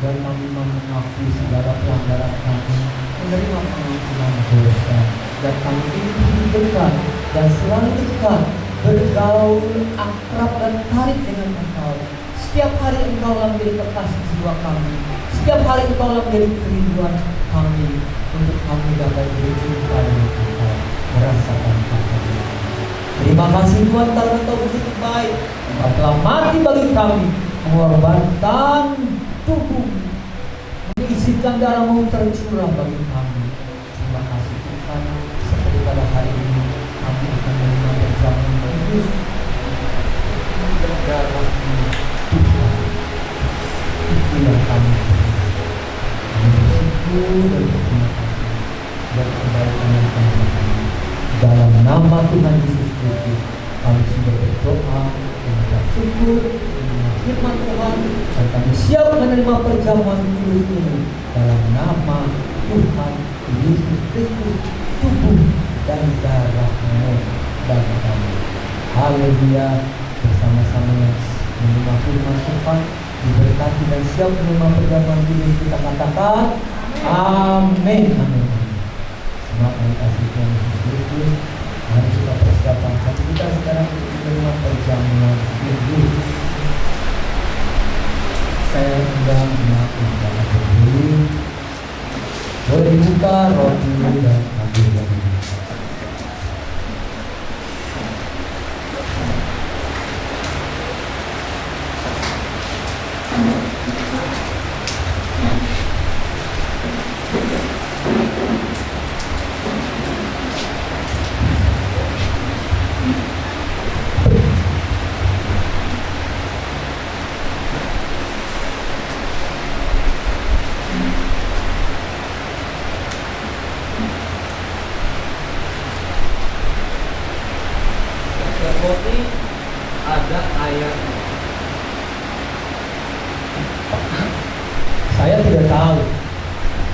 dan kami mau mengakui segala pelanggaran kami, menerima pengampunan dosa, dan kami ingin dekat dan selalu dekat, bergaul akrab dan tarik dengan Engkau. Setiap hari Engkaulah menjadi kekasih jiwa kami. Setiap hari Engkaulah menjadi kerinduan kami, untuk kami dapat berjumpa dengan Engkau, merasakan kasih. Terima kasih Tuhan karena Engkau begitu baik. Engkau telah mati bagi kami, mengorbankan tubuh, mengisikan darah-Mu tercurah bagi kami. Terima kasih Tuhan. Seperti pada hari ini kami akan menerima perjamuan kudus dan darah-Mu Tuhan. Itu yang kami bersyukur dan berterima kasih dan kebaikan yang kami lakukan. Dalam nama Tuhan Yesus Kristus kami sudah berdoa dan bersyukur dengan firman Tuhan, dan kami siap menerima perjamuan kudus ini dalam nama Tuhan Yesus Kristus, tubuh dan darah-Mu bagi kami. Haleluya. Bersama-sama menerima firman Tuhan, diberkati dan siap menerima perjamuan kudus, kita katakan amin. Amin. Semua kami kasih Tuhan Yesus Kristus. Mari kita persiapkan hati kita sekarang untuk menerima perjamuan kudus. Saya undang jemaat untuk berdiri. Boleh dibuka roti dan ambil yang ini. Roti ada ayat. Saya tidak tahu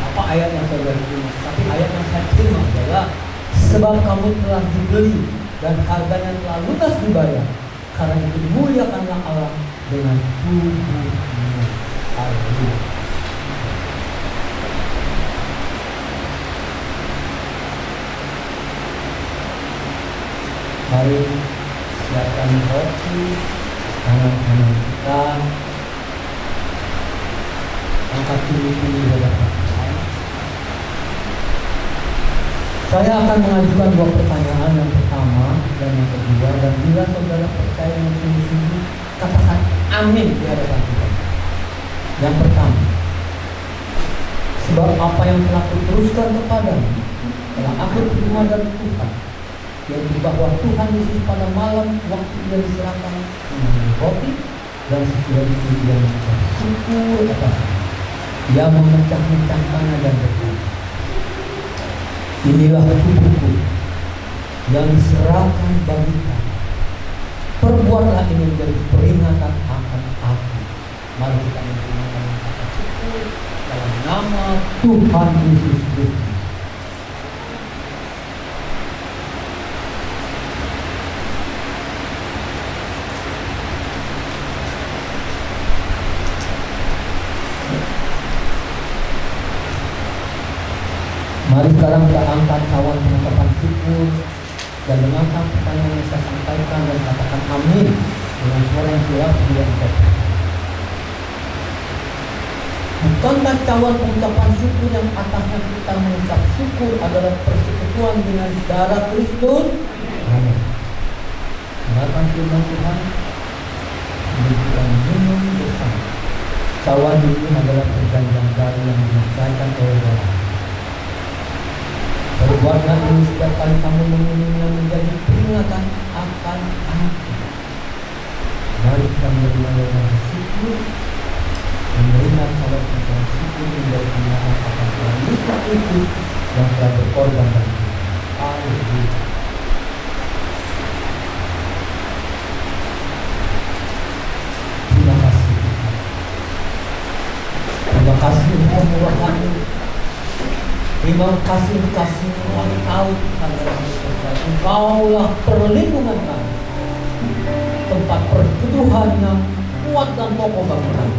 apa ayat yang saudara terima, tapi ayat yang saya terima adalah sebab kamu telah dibeli dan harganya telah lunas dibayar, karena itu muliakanlah Allah dengan tubuhmu. Haleluya. Mari siapkan roti, tangan-tangan kita, angkat tinggi-tinggi hadapan Tuhan. Saya akan mengajukan dua pertanyaan, yang pertama dan yang kedua, dan bila saudara percaya yang sungguh-sungguh, katakan amin di hadapan Tuhan. Yang pertama, sebab apa yang telah kuteruskan kepadamu telah aku terima dari Tuhan, yaitu bahwa Tuhan Yesus pada malam waktu Dia diserahkan mengambil roti, dan sesudah itu Dia mengucap syukur atasnya. Dia memecah-mecahkannya dan berkata, inilah tubuhku yang diserahkan bagi kamu. Perbuatlah ini menjadi peringatan akan aku. Mari kita menggunakan kata syukur dalam nama Tuhan Yesus Kristus. Mari sekarang kita angkat cawan pengucapan syukur dan dengarkan pertanyaan yang saya sampaikan dan katakan amin dengan suara yang jelas di engkau. Bukankah cawan pengucapan syukur yang atasnya kita mengucap syukur adalah persekutuan dengan darah Kristus? Amin. Dengarkan firman Tuhan, kita minum bersama. Cawan ini adalah perjanjian baru yang disampaikan oleh Allah. Perbuatlah ini setiap kali kamu meminumnya menjadi peringatan akan aku. Mari kita menerima dengan syukur, menerima cawan pengucapan syukur menjadi peringatan akan Tuhan Yesus itu yang telah berkorban bagi kita. Haleluya. Terima kasih Tuhan. kasih kemurahan, terima kasih kasih kami tahu Engkaulah perlindungan kami, tempat perteduhan yang kuat dan kokoh bagi kami.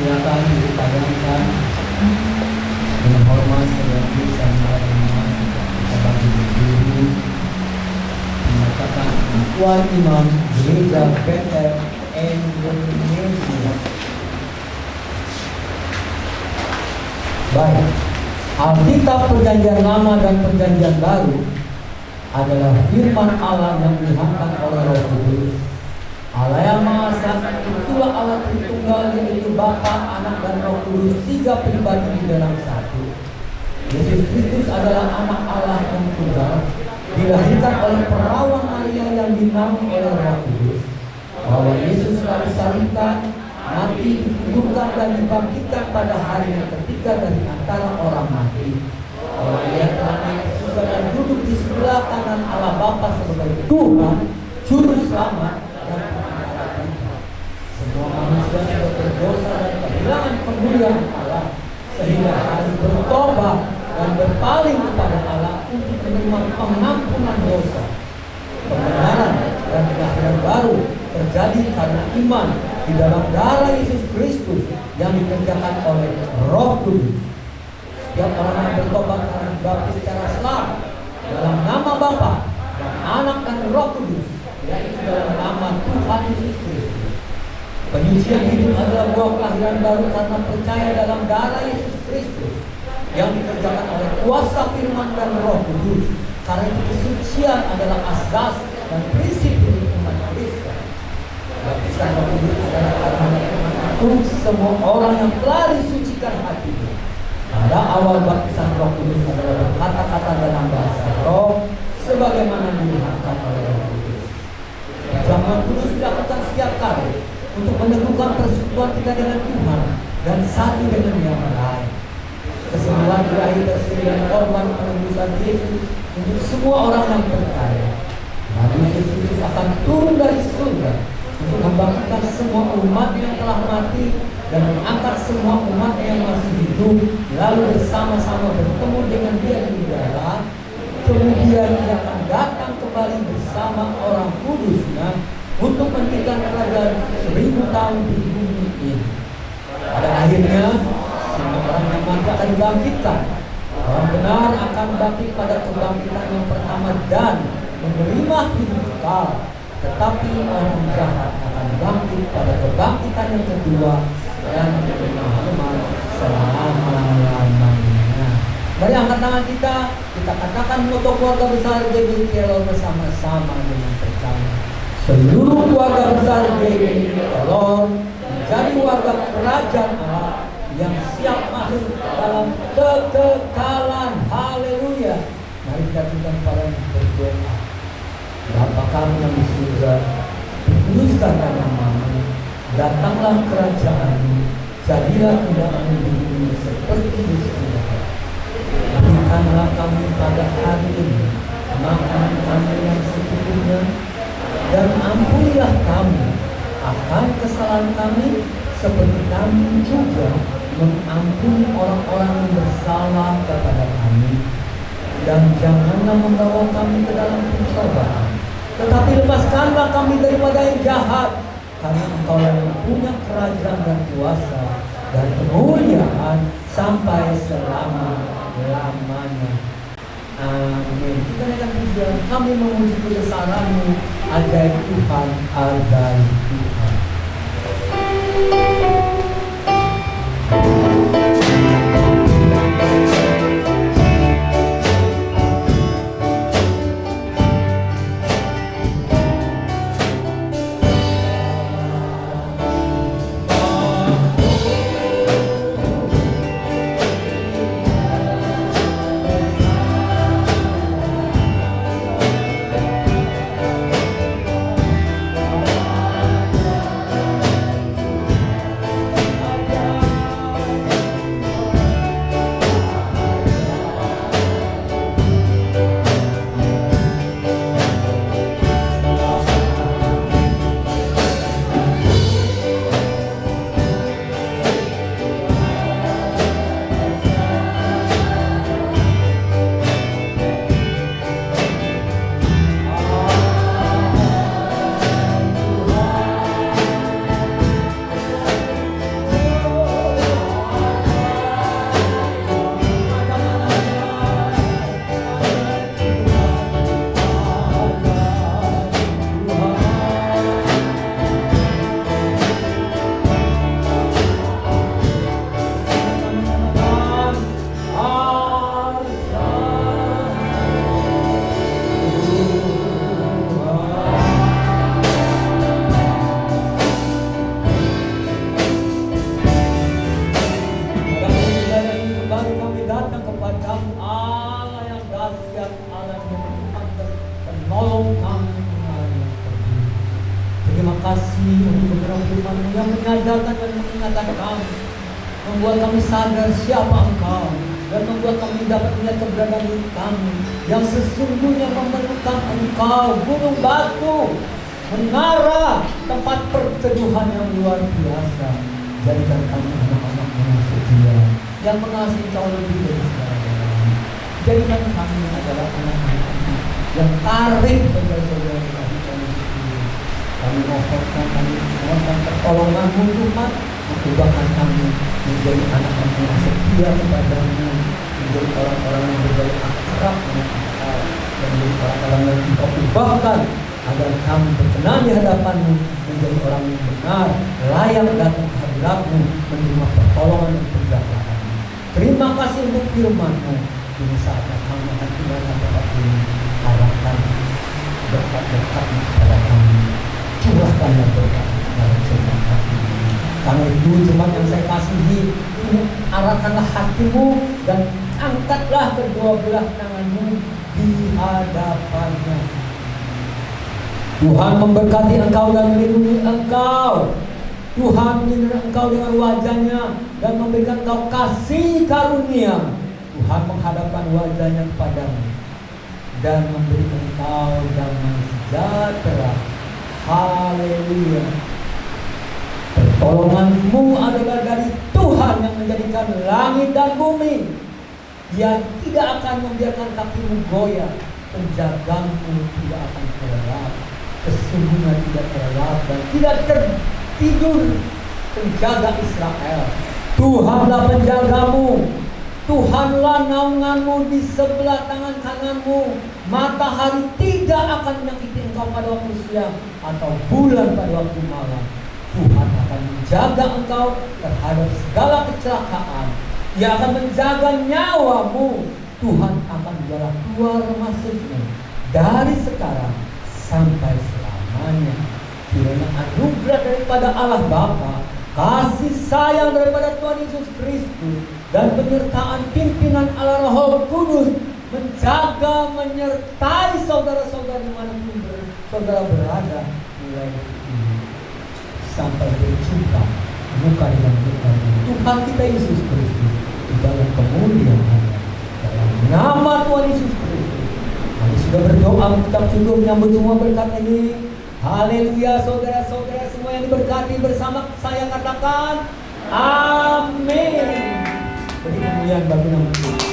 Silakan dipadamkan dengan hormat kepada Tuhan kita bagi diri mengatakan Tuan Imam Gereja Bethel Indonesia. Baik, Alkitab Perjanjian Lama dan Perjanjian Baru adalah firman Allah yang dihantar oleh Roh Kudus. Allah yang Maha Esa, itulah Allah Tritunggal, yaitu Bapa, Anak, dan Roh Kudus, tiga pribadi di dalam satu. Yesus Kristus adalah Anak Allah yang tunggal, dilahirkan oleh perawan Maria yang dinaungi oleh Roh Kudus. Bahwa Yesus telah disalibkan, mati, dikuburkan, dan dibangkitkan pada hari yang ketiga dari antara orang mati. Bahwa Ia telah naik ke surga dan duduk di sebelah kanan Allah Bapa sebagai Tuhan, Juru Selamat, dan Pengacara kita. Semua manusia sudah berdosa dan kehilangan kemuliaan Allah, sehingga harus bertobat dan berpaling kepada Allah untuk menerima pengampunan dosa. Kebenaran dan kelahiran baru terjadi karena iman di dalam darah Yesus Kristus yang dikerjakan oleh Roh Kudus. Setiap orang yang bertobat harus dibaptis secara Islam dalam nama Bapa dan Anak dan Roh Kudus, yaitu dalam nama Tuhan Yesus Kristus. Penyucian hidup adalah buah kelahiran baru karena percaya dalam darah Yesus Kristus yang dikerjakan oleh kuasa firman dan Roh Kudus. Karena itu kesucian adalah asas dan prinsip hidup umat Kristen. Baptisan Roh Kudus adalah karena untuk semua orang yang telah disucikan hatinya. Pada awal baptisan Roh Kudus adalah berkata-kata dalam bahasa roh sebagaimana dilihatkan oleh Roh Kudus. Zaman kudus dilakukan setiap kali untuk meneguhkan persekutuan kita dengan Tuhan dan satu dengan yang lain. Kesembuhan berakhir tersedianya korban penebusan Yesus untuk semua orang yang percaya. Nabi Yesus akan turun dari surga untuk membangkitkan semua umat yang telah mati dan mengangkat semua umat yang masih hidup, lalu bersama-sama bertemu dengan Dia di udara. Kemudian Dia akan datang kembali bersama orang kudusnya untuk mendirikan kerajaan 1000 tahun di bumi ini. Pada akhirnya semua orang yang mati akan dibangkitkan. Orang benar akan bangkit pada kebangkitan yang pertama dan menerima hidup kekal. Tetapi orang jahat akan bangkit pada kebangkitan yang kedua dan menerima selama-lamanya. Mari angkat tangan kita katakan moto keluarga besar GBI Kelor bersama-sama dengan percaya. Seluruh keluarga besar GBI Kelor menjadi warga kerajaan Allah yang siap masuk dalam kekekalan. Haleluya. Mari kita berikan pada berdoa. Bapa kami yang di surga, dikuduskan namamu, datanglah kerajaan-Mu, jadilah kehendakmu di bumi seperti di surga. Berikanlah kami pada hari ini makanan kami yang secukupnya, dan ampunilah kami akan kesalahan kami, seperti kami juga mengampuni orang-orang yang bersalah kepada kami. Dan janganlah membawa kami ke dalam pencobaan, tetapi lepaskanlah kami daripada yang jahat, karena Engkau yang punya kerajaan dan kuasa dan kemuliaan sampai selama-lamanya. Amin. Kita naikkan pujian, kami memuji kebesaran-Mu, ajaib Tuhan, ajaib Tuhan. Yang menyadarkan dan mengingatkan kami, membuat kami sadar siapa Engkau, dan membuat kami dapat melihat keberadaan diri kami yang sesungguhnya memerlukan Engkau. Gunung batu, menara, tempat perteduhan yang luar biasa. Jadikan kami anak-anak yang setia, yang mengasihi Engkau lebih dari segala-galanya. Jadikan kami adalah anak-anak yang tarik saudara-saudara kami. Kami mohonkan pertolongan-Mu Tuhan, ubahkan kami menjadi anak-anak yang setia kepada-Mu. menjadi orang-orang yang bergaya akrab dengan Engkau, dan menjadi orang-orang yang Engkau ubahkan agar kami berkenan di hadapan-Mu, menjadi orang yang benar, layak datang ke hadirat-Mu, menerima pertolongan dan penjagaan-Mu. Terima kasih untuk firman-Mu. Ini saatnya kami akan tinggalkan tempat ini. Harapkan berkat-berkat-Mu kepada kami. Curahkanlah berkat dalam setiap hati ini. Karena itu jemaat yang saya kasihi, ini arahkanlah hatimu dan angkatlah kedua belah tanganmu di hadapannya. Tuhan memberkati engkau dan melindungi engkau. Tuhan melindungi engkau dengan wajahnya dan memberikan engkau kasih karunia. Tuhan menghadapkan wajahnya kepadamu dan memberi engkau damai sejahtera. Haleluya. Pertolonganmu adalah dari Tuhan yang menjadikan langit dan bumi. Dia tidak akan membiarkan kakimu goyah. Penjagamu tidak akan terlelap. Sesungguhnya tidak terlelap dan tidak tertidur penjaga Israel. Tuhanlah penjagamu. Tuhanlah naunganmu di sebelah tangan kananmu. Matahari tidak akan menyakiti engkau pada waktu siang atau bulan pada waktu malam. Tuhan akan menjaga engkau terhadap segala kecelakaan. Ia akan menjaga nyawamu. Tuhan akan menjaga keluar masukmu dari sekarang sampai selamanya. Kiranya anugerah daripada Allah Bapa, kasih sayang daripada Tuhan Yesus Kristus, dan penyertaan pimpinan Allah Roh Kudus menjaga, menyertai saudara-saudara dimanapun saudara berada mulai ini sampai berjumpa muka dengan muka Tuhan kita Yesus Kristus di dalam kemuliaan hari. Dalam nama Tuhan Yesus Kristus kami sudah berdoa mengucap syukur menyambut semua berkat ini. Haleluya. Saudara-saudara semua yang diberkati bersama saya katakan amin. Beri kemuliaan bagi nama Tuhan.